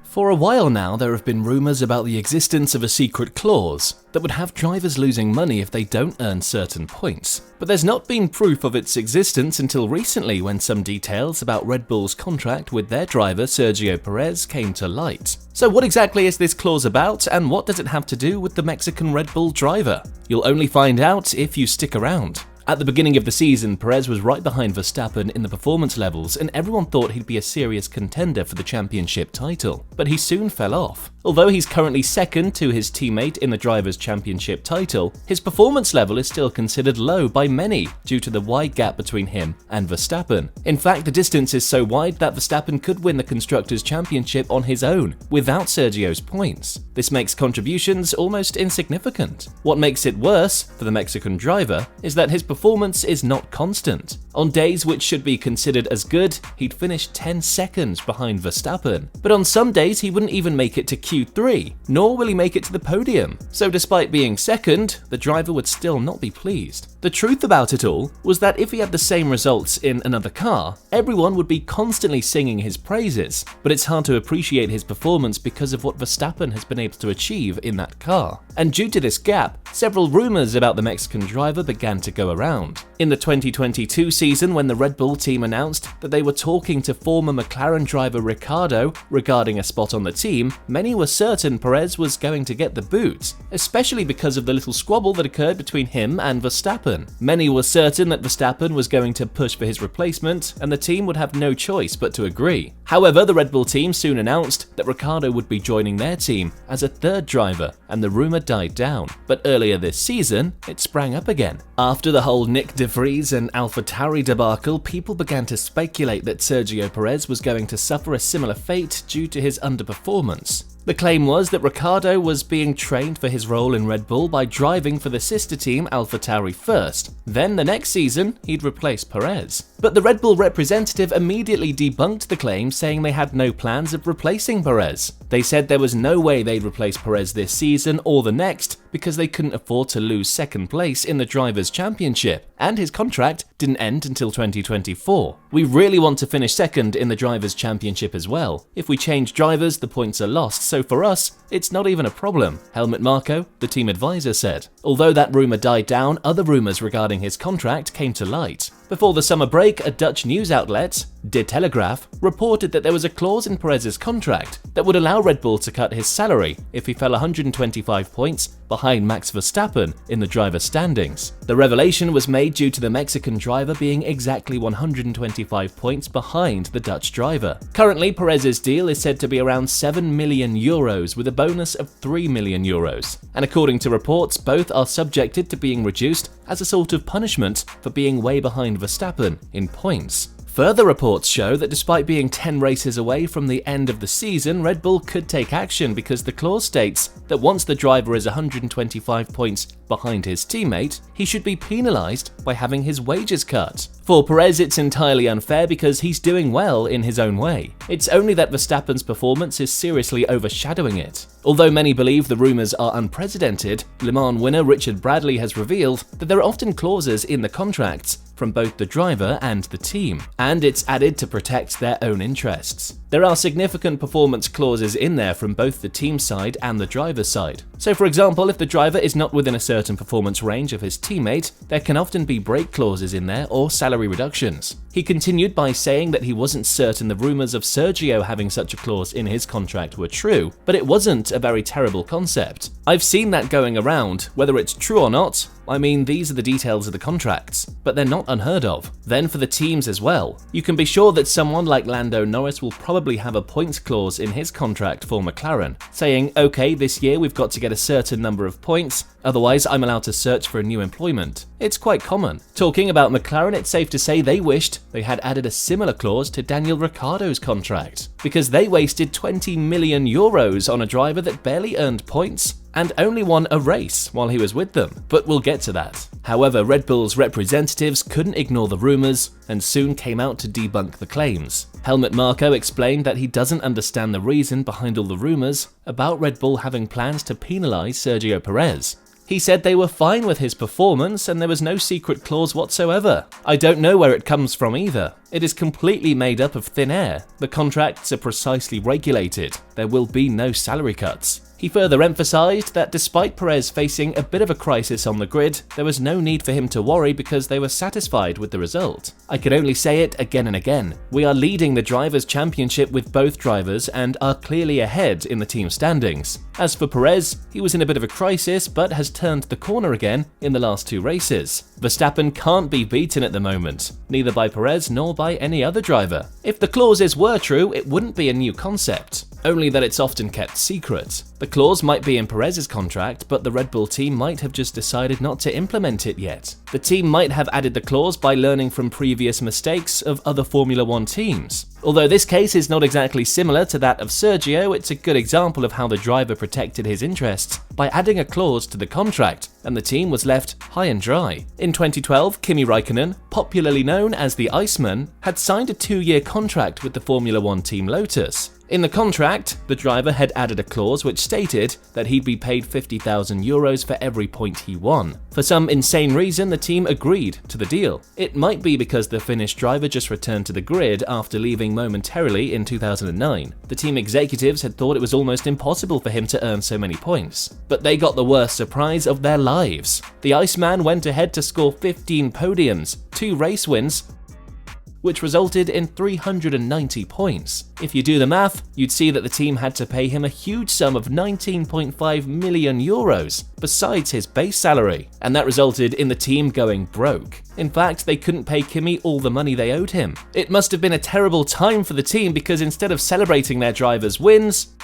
For a while now, there have been rumours about the existence of a secret clause that would have drivers losing money if they don't earn certain points. But there's not been proof of its existence until recently, when some details about Red Bull's contract with their driver Sergio Perez came to light. So what exactly is this clause about, and what does it have to do with the Mexican Red Bull driver? You'll only find out if you stick around. At the beginning of the season, Perez was right behind Verstappen in the performance levels, and everyone thought he'd be a serious contender for the championship title. But he soon fell off. Although he's currently second to his teammate in the Drivers' Championship title, his performance level is still considered low by many due to the wide gap between him and Verstappen. In fact, the distance is so wide that Verstappen could win the Constructors' Championship on his own, without Sergio's points. This makes contributions almost insignificant. What makes it worse for the Mexican driver is that his performance is not constant. On days which should be considered as good, he'd finish 10 seconds behind Verstappen. But on some days he wouldn't even make it to Q3, nor will he make it to the podium. So despite being second, the driver would still not be pleased. The truth about it all was that if he had the same results in another car, everyone would be constantly singing his praises. But it's hard to appreciate his performance because of what Verstappen has been able to achieve in that car. And due to this gap, several rumours about the Mexican driver began to go around. In the 2022 season, when the Red Bull team announced that they were talking to former McLaren driver Ricciardo regarding a spot on the team, many were certain Perez was going to get the boot, especially because of the little squabble that occurred between him and Verstappen. Many were certain that Verstappen was going to push for his replacement, and the team would have no choice but to agree. However, the Red Bull team soon announced that Ricciardo would be joining their team as a third driver, and the rumour died down. But earlier this season, it sprang up again. After the whole Nick de Vries and AlphaTauri debacle, people began to speculate that Sergio Perez was going to suffer a similar fate due to his underperformance. The claim was that Ricciardo was being trained for his role in Red Bull by driving for the sister team AlphaTauri first. Then the next season, he'd replace Perez. But the Red Bull representative immediately debunked the claim, saying they had no plans of replacing Perez. They said there was no way they'd replace Perez this season or the next because they couldn't afford to lose second place in the Drivers' Championship, and his contract didn't end until 2024. We really want to finish second in the Drivers' Championship as well. If we change drivers, the points are lost, so for us, it's not even a problem, Helmut Marko, the team advisor, said. Although that rumour died down, other rumours regarding his contract came to light. Before the summer break, a Dutch news outlet, De Telegraaf, reported that there was a clause in Perez's contract that would allow Red Bull to cut his salary if he fell 125 points behind Max Verstappen in the driver standings. The revelation was made due to the Mexican driver being exactly 125 points behind the Dutch driver. Currently, Perez's deal is said to be around 7 million euros with a bonus of 3 million euros. And according to reports, both are subjected to being reduced as a sort of punishment for being way behind Verstappen in points. Further reports show that despite being 10 races away from the end of the season, Red Bull could take action because the clause states that once the driver is 125 points behind his teammate, he should be penalised by having his wages cut. For Perez, it's entirely unfair because he's doing well in his own way. It's only that Verstappen's performance is seriously overshadowing it. Although many believe the rumours are unprecedented, Le Mans winner Richard Bradley has revealed that there are often clauses in the contracts from both the driver and the team, and it's added to protect their own interests. There are significant performance clauses in there from both the team side and the driver's side. So for example, if the driver is not within a certain performance range of his teammate, there can often be break clauses in there or salary reductions. He continued by saying that he wasn't certain the rumours of Sergio having such a clause in his contract were true, but it wasn't a very terrible concept. I've seen that going around, whether it's true or not. I mean, these are the details of the contracts, but they're not unheard of. Then for the teams as well, you can be sure that someone like Lando Norris will probably have a points clause in his contract for McLaren, saying, okay, this year we've got to get a certain number of points, otherwise I'm allowed to search for a new employment. It's quite common. Talking about McLaren, it's safe to say they wished they had added a similar clause to Daniel Ricciardo's contract, because they wasted 20 million euros on a driver that barely earned points and only won a race while he was with them, but we'll get to that. However, Red Bull's representatives couldn't ignore the rumours and soon came out to debunk the claims. Helmut Marko explained that he doesn't understand the reason behind all the rumours about Red Bull having plans to penalise Sergio Perez. He said they were fine with his performance and there was no secret clause whatsoever. I don't know where it comes from either. It is completely made up of thin air. The contracts are precisely regulated. There will be no salary cuts. He further emphasized that despite Perez facing a bit of a crisis on the grid, there was no need for him to worry because they were satisfied with the result. I can only say it again and again. We are leading the Drivers' Championship with both drivers and are clearly ahead in the team standings. As for Perez, he was in a bit of a crisis but has turned the corner again in the last 2 races. Verstappen can't be beaten at the moment, neither by Perez nor by any other driver. If the clauses were true, it wouldn't be a new concept, only that it's often kept secret. The clause might be in Perez's contract, but the Red Bull team might have just decided not to implement it yet. The team might have added the clause by learning from previous mistakes of other Formula 1 teams. Although this case is not exactly similar to that of Sergio, it's a good example of how the driver protected his interests by adding a clause to the contract, and the team was left high and dry. In 2012, Kimi Räikkönen, popularly known as the Iceman, had signed a 2-year contract with the Formula 1 team Lotus. In the contract, the driver had added a clause which stated that he'd be paid €50,000 for every point he won. For some insane reason, the team agreed to the deal. It might be because the Finnish driver just returned to the grid after leaving momentarily in 2009. The team executives had thought it was almost impossible for him to earn so many points. But they got the worst surprise of their lives. The Iceman went ahead to score 15 podiums, 2 race wins, which resulted in 390 points. If you do the math, you'd see that the team had to pay him a huge sum of €19.5 million besides his base salary, and that resulted in the team going broke. In fact, they couldn't pay Kimi all the money they owed him. It must have been a terrible time for the team because instead of celebrating their drivers' wins,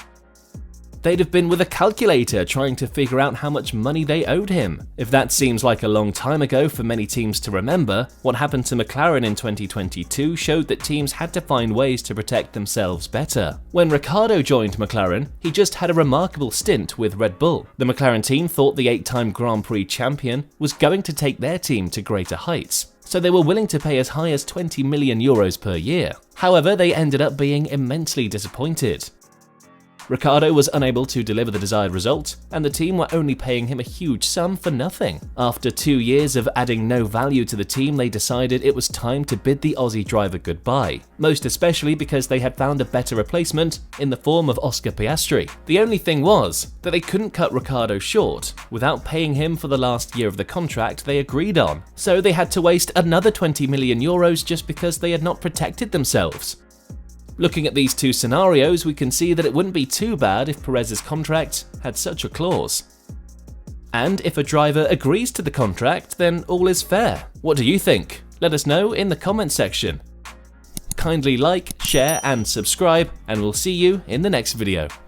they'd have been with a calculator trying to figure out how much money they owed him. If that seems like a long time ago for many teams to remember, what happened to McLaren in 2022 showed that teams had to find ways to protect themselves better. When Ricciardo joined McLaren, he just had a remarkable stint with Red Bull. The McLaren team thought the 8-time Grand Prix champion was going to take their team to greater heights, so they were willing to pay as high as €20 million per year. However, they ended up being immensely disappointed. Ricciardo was unable to deliver the desired result, and the team were only paying him a huge sum for nothing. After 2 years of adding no value to the team, they decided it was time to bid the Aussie driver goodbye, most especially because they had found a better replacement in the form of Oscar Piastri. The only thing was that they couldn't cut Ricciardo short without paying him for the last year of the contract they agreed on, so they had to waste another €20 million just because they had not protected themselves. Looking at these 2 scenarios, we can see that it wouldn't be too bad if Perez's contract had such a clause. And if a driver agrees to the contract, then all is fair. What do you think? Let us know in the comment section. Kindly like, share and subscribe, and we'll see you in the next video.